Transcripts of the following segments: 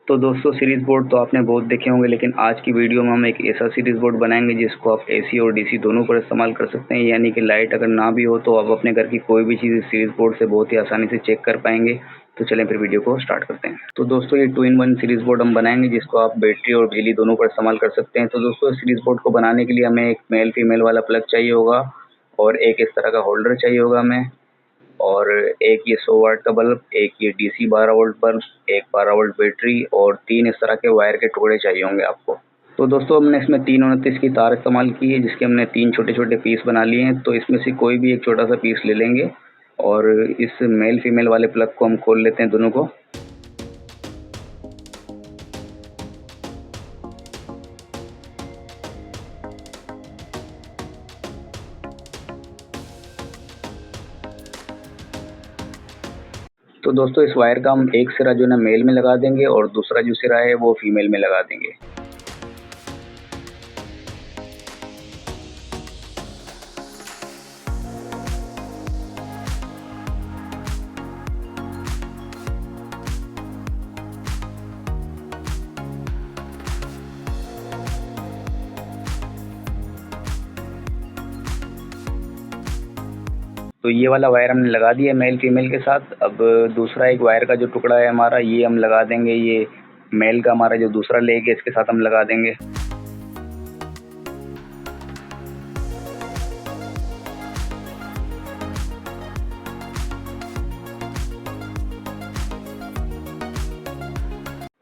तो दोस्तों series board तो आपने बहुत देखे होंगे, लेकिन आज की वीडियो में हम एक ऐसा सीरीज बोर्ड बनाएंगे जिसको आप एसी और डीसी दोनों पर इस्तेमाल कर सकते हैं। यानी कि लाइट अगर ना भी हो तो आप अपने घर की कोई भी चीज़ सीरीज बोर्ड से बहुत ही आसानी से चेक कर पाएंगे। तो चलें फिर वीडियो को स्टार्ट करते हैं। तो दोस्तों ये 2-in-1 सीरीज बोर्ड हम बनाएंगे जिसको आप बैटरी और बिजली दोनों पर इस्तेमाल कर सकते हैं। तो दोस्तों सीरीज बोर्ड को बनाने के लिए हमें एक मेल फीमेल वाला प्लग चाहिए होगा और एक इस तरह का होल्डर चाहिए होगा हमें, और एक ये 100 वाट का बल्ब, एक ये डीसी 12 वोल्ट बल्ब, एक 12 वोल्ट बैटरी और 3 इस तरह के वायर के टुकड़े चाहिए होंगे आपको। तो दोस्तों हमने इसमें 329 की तार इस्तेमाल की है जिसके हमने 3 छोटे छोटे पीस बना लिए हैं। तो इसमें से कोई भी एक छोटा सा पीस ले लेंगे और इस मेल फीमेल वाले प्लग को हम खोल लेते हैं दोनों को। तो दोस्तों इस वायर का हम एक सिरा जो ना मेल में लगा देंगे और दूसरा जो सिरा है वो फीमेल में लगा देंगे। तो ये वाला वायर हमने लगा दिया मेल फीमेल के साथ। अब दूसरा एक वायर का जो टुकड़ा है हमारा, ये हम लगा देंगे, ये मेल का हमारा जो दूसरा लेग है इसके साथ हम लगा देंगे।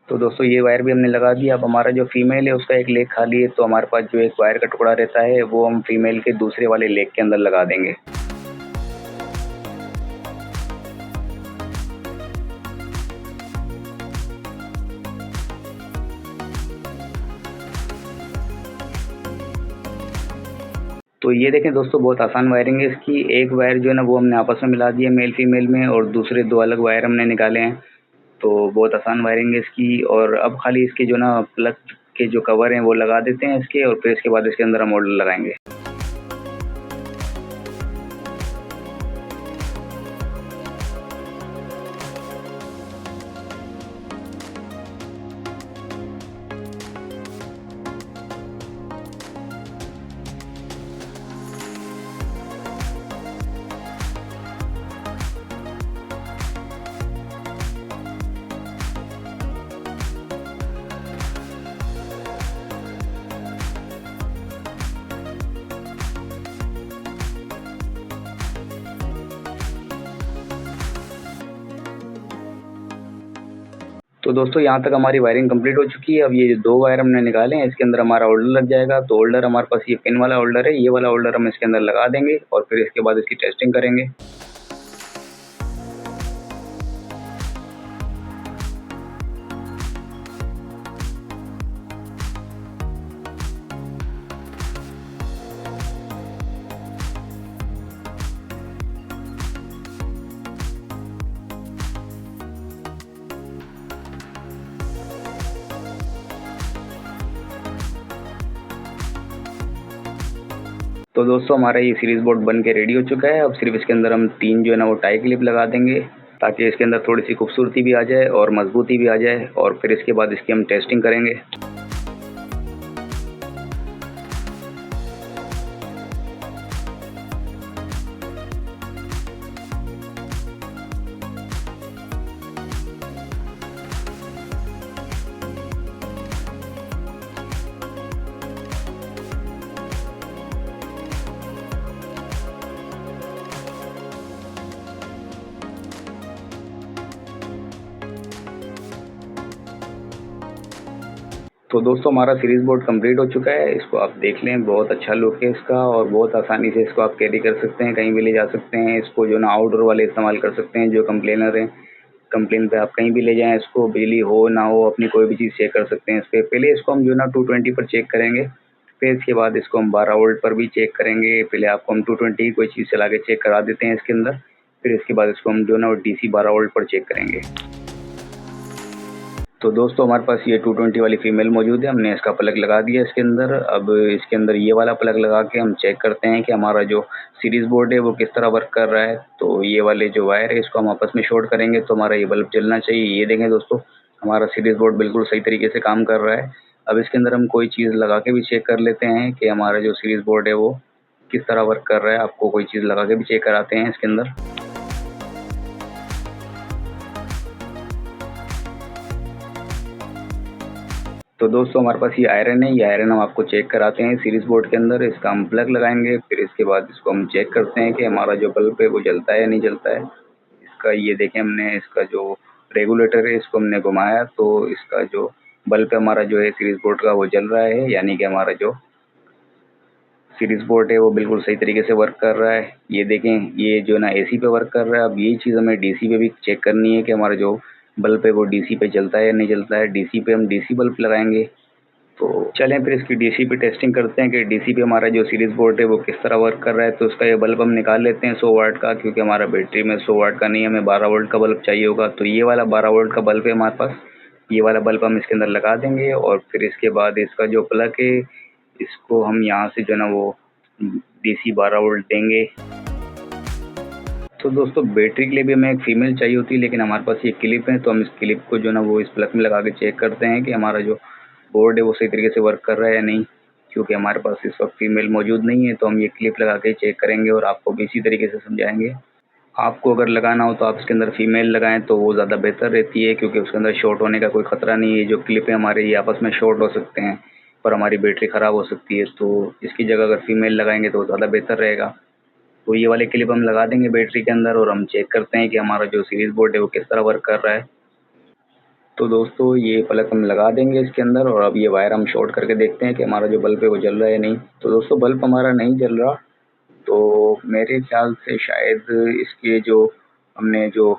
तो दोस्तों ये वायर भी हमने लगा दिया। अब हमारा जो फीमेल है उसका एक लेग खाली है, तो हमारे पास जो एक वायर का टुकड़ा रहता है वो हम फीमेल के दूसरे वाले लेग के अंदर लगा देंगे। तो ये देखें दोस्तों, बहुत आसान वायरिंग है इसकी। एक वायर जो है ना वो हमने आपस में मिला दिया मेल फीमेल में, और दूसरे 2 अलग वायर हमने निकाले हैं। तो बहुत आसान वायरिंग है इसकी। और अब खाली इसके जो ना प्लग के जो कवर हैं वो लगा देते हैं इसके, और फिर इसके बाद इसके अंदर हम होल्डर लगाएंगे। तो दोस्तों यहाँ तक हमारी वायरिंग कंप्लीट हो चुकी है। अब ये जो 2 वायर हमने निकाले हैं इसके अंदर हमारा होल्डर लग जाएगा। तो होल्डर हमारे पास ये पिन वाला होल्डर है, ये वाला होल्डर हम इसके अंदर लगा देंगे और फिर इसके बाद इसकी टेस्टिंग करेंगे। तो दोस्तों हमारा ये सीरीज बोर्ड बन के रेडी हो चुका है। अब सिर्फ इसके अंदर हम 3 जो है ना वो टाई क्लिप लगा देंगे ताकि इसके अंदर थोड़ी सी खूबसूरती भी आ जाए और मजबूती भी आ जाए, और फिर इसके बाद इसकी हम टेस्टिंग करेंगे। तो दोस्तों हमारा सीरीज बोर्ड कंप्लीट हो चुका है। इसको आप देख लें, बहुत अच्छा लुक है इसका और बहुत आसानी से इसको आप कैरी कर सकते हैं, कहीं भी ले जा सकते हैं। इसको जो ना आउटडोर वाले इस्तेमाल कर सकते हैं जो कंप्लेनर हैं। कंप्लेन पे आप कहीं भी ले जाएं इसको, बिजली हो ना हो अपनी कोई भी चीज़ चेक कर सकते हैं इस पर। पहले इसको हम जो ना 220 पर चेक करेंगे, फिर इसके बाद इसको हम 12 वोल्ट पर भी चेक करेंगे। पहले आपको हम 220 की कोई चीज़ चला के चेक करा देते हैं इसके अंदर, फिर इसके बाद इसको हम जो ना DC 12 वोल्ट पर चेक करेंगे। तो दोस्तों हमारे पास ये 220 वाली फीमेल मौजूद है, हमने इसका प्लग लगा दिया इसके अंदर। अब इसके अंदर ये वाला प्लग लगा के हम चेक करते हैं कि हमारा जो सीरीज बोर्ड है वो किस तरह वर्क कर रहा है। तो ये वाले जो वायर है इसको हम आपस में शॉर्ट करेंगे तो हमारा ये बल्ब जलना चाहिए। ये देखें दोस्तों, हमारा सीरीज बोर्ड बिल्कुल सही तरीके से काम कर रहा है। अब इसके अंदर हम कोई चीज़ लगा के भी चेक कर लेते हैं कि हमारा जो सीरीज बोर्ड है वो किस तरह वर्क कर रहा है। आपको कोई चीज़ लगा के भी चेक कराते हैं इसके अंदर। तो दोस्तों हमारे पास ये आयरन है, ये आयरन हम आपको चेक कराते हैं सीरीज बोर्ड के अंदर। इसका हम प्लग लगाएंगे, फिर इसके बाद इसको हम चेक करते हैं कि हमारा जो बल्ब है वो जलता है या नहीं जलता है। इसका ये देखें, हमने इसका जो रेगुलेटर है इसको हमने घुमाया तो इसका जो बल्ब हमारा जो है सीरीज बोर्ड का वो जल रहा है, यानी कि हमारा जो सीरीज बोर्ड है वो बिल्कुल सही तरीके से वर्क कर रहा है। ये देखें, ये जो ना एसी पे वर्क कर रहा है। अब यही चीज़ हमें डीसी पे भी चेक करनी है कि हमारा जो बल्ब है वो डीसी पे जलता है या नहीं जलता है। डीसी पे हम डीसी बल्ब लगाएंगे। तो चलें फिर इसकी डीसी पे टेस्टिंग करते हैं कि डीसी पे हमारा जो सीरीज बोर्ड है वो किस तरह वर्क कर रहा है। तो उसका ये बल्ब हम निकाल लेते हैं 100 वाट का, क्योंकि हमारा बैटरी में 100 वाट का नहीं, हमें 12 वोल्ट का बल्ब चाहिए होगा। तो ये वाला 12 वोल्ट का बल्ब है हमारे पास। ये वाला बल्ब हम इसके अंदर लगा देंगे और फिर इसके बाद इसका जो प्लग है इसको हम यहाँ से जो है ना वो डीसी 12 वोल्ट देंगे। तो दोस्तों बैटरी के लिए भी हमें एक फीमेल चाहिए होती है, लेकिन हमारे पास ये क्लिप है तो हम इस क्लिप को जो ना वो इस प्लग में लगा के चेक करते हैं कि हमारा जो बोर्ड है वो सही तरीके से वर्क कर रहा है या नहीं। क्योंकि हमारे पास इस वक्त फीमेल मौजूद नहीं है तो हम ये क्लिप लगा के चेक करेंगे और आपको भी इसी तरीके से समझाएंगे। आपको अगर लगाना हो तो आप इसके अंदर फीमेल लगाएं तो वो ज़्यादा बेहतर रहती है, क्योंकि उसके अंदर शॉर्ट होने का कोई ख़तरा नहीं है। जो क्लिप है हमारे ये आपस में शॉर्ट हो सकते हैं पर हमारी बैटरी ख़राब हो सकती है, तो इसकी जगह अगर फीमेल लगाएंगे तो ज़्यादा बेहतर रहेगा। तो ये वाले क्लिप हम लगा देंगे बैटरी के अंदर और हम चेक करते हैं कि हमारा जो सीरीज बोर्ड है वो किस तरह वर्क कर रहा है। तो दोस्तों ये प्लग हम लगा देंगे इसके अंदर और अब ये वायर हम शॉर्ट करके देखते हैं कि हमारा जो बल्ब है वो जल रहा है या नहीं। तो दोस्तों बल्ब हमारा नहीं जल रहा, तो मेरे ख्याल से शायद इसके जो हमने जो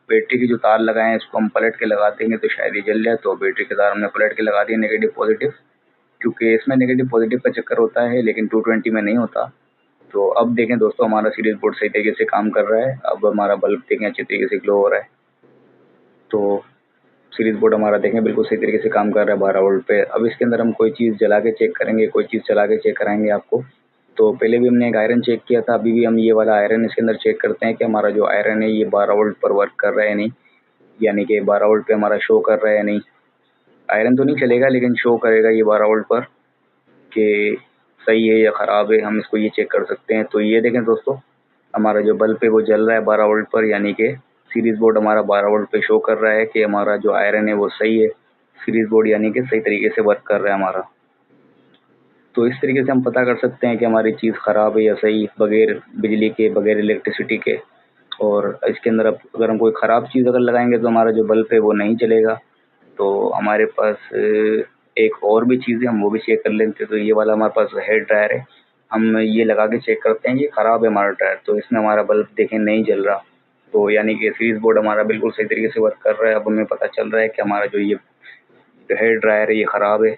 बैटरी के जो तार लगाए हैं इसको हम पलट के लगा देंगे तो शायद ये जल जाए। तो बैटरी के तार हमने पलट के लगा दिए नेगेटिव पॉजिटिव, क्योंकि इसमें नेगेटिव पॉजिटिव का चक्कर होता है लेकिन 220 में नहीं होता। तो अब देखें दोस्तों हमारा सीरीज बोर्ड सही तरीके से काम कर रहा है। अब हमारा बल्ब देखें अच्छे तरीके से ग्लो हो रहा है। तो सीरीज बोर्ड हमारा देखें बिल्कुल सही तरीके से काम कर रहा है 12 वोल्ट पे। अब इसके अंदर हम कोई चीज़ जला के चेक करेंगे, कोई चीज़ चला के चेक कराएंगे आपको। तो पहले भी हमने एक आयरन चेक किया था, अभी भी हम ये वाला आयरन इसके अंदर चेक करते हैं कि हमारा जो आयरन है ये 12 वोल्ट पर वर्क कर रहा है या नहीं, यानी कि 12 वोल्ट पे हमारा शो कर रहा है या नहीं। आयरन तो नहीं चलेगा लेकिन शो करेगा ये 12 वोल्ट पर कि सही है या ख़राब है, हम इसको ये चेक कर सकते हैं। तो ये देखें दोस्तों, हमारा जो बल्ब है वो जल रहा है 12 वोल्ट पर, यानी कि सीरीज बोर्ड हमारा 12 वोल्ट पे शो कर रहा है कि हमारा जो आयरन है वो सही है। सीरीज बोर्ड यानी कि सही तरीके से वर्क कर रहा है हमारा। तो इस तरीके से हम पता कर सकते हैं कि हमारी चीज़ ख़राब है या सही, बगैर बिजली के, बगैर इलेक्ट्रिसिटी के। और इसके अंदर अब अगर हम कोई ख़राब चीज़ अगर लगाएंगे तो हमारा जो बल्ब है वो नहीं चलेगा। तो हमारे पास एक और भी चीज़ है, हम वो भी चेक कर लेते हैं। तो ये वाला हमारे पास हेयर ड्रायर है, हम ये लगा के चेक करते हैं। ये ख़राब है हमारा ड्रायर, तो इसमें हमारा बल्ब देखें नहीं जल रहा। तो यानी कि सीरीज बोर्ड हमारा बिल्कुल सही तरीके से वर्क कर रहा है। अब हमें पता चल रहा है कि हमारा जो ये हेयर ड्रायर है ये ख़राब है,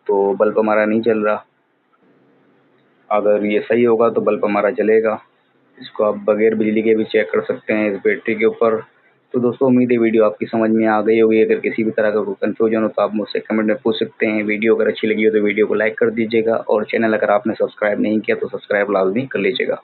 तो बल्ब हमारा नहीं जल रहा। अगर ये सही होगा तो बल्ब हमारा जलेगा। इसको आप बगैर बिजली के भी चेक कर सकते हैं इस बैटरी के ऊपर। तो दोस्तों उम्मीद है वीडियो आपकी समझ में आ गई होगी। अगर किसी भी तरह का कोई कन्फ्यूजन हो तो आप मुझसे कमेंट में पूछ सकते हैं। वीडियो अगर अच्छी लगी हो तो वीडियो को लाइक कर दीजिएगा और चैनल अगर आपने सब्सक्राइब नहीं किया तो सब्सक्राइब लाजमी कर लीजिएगा।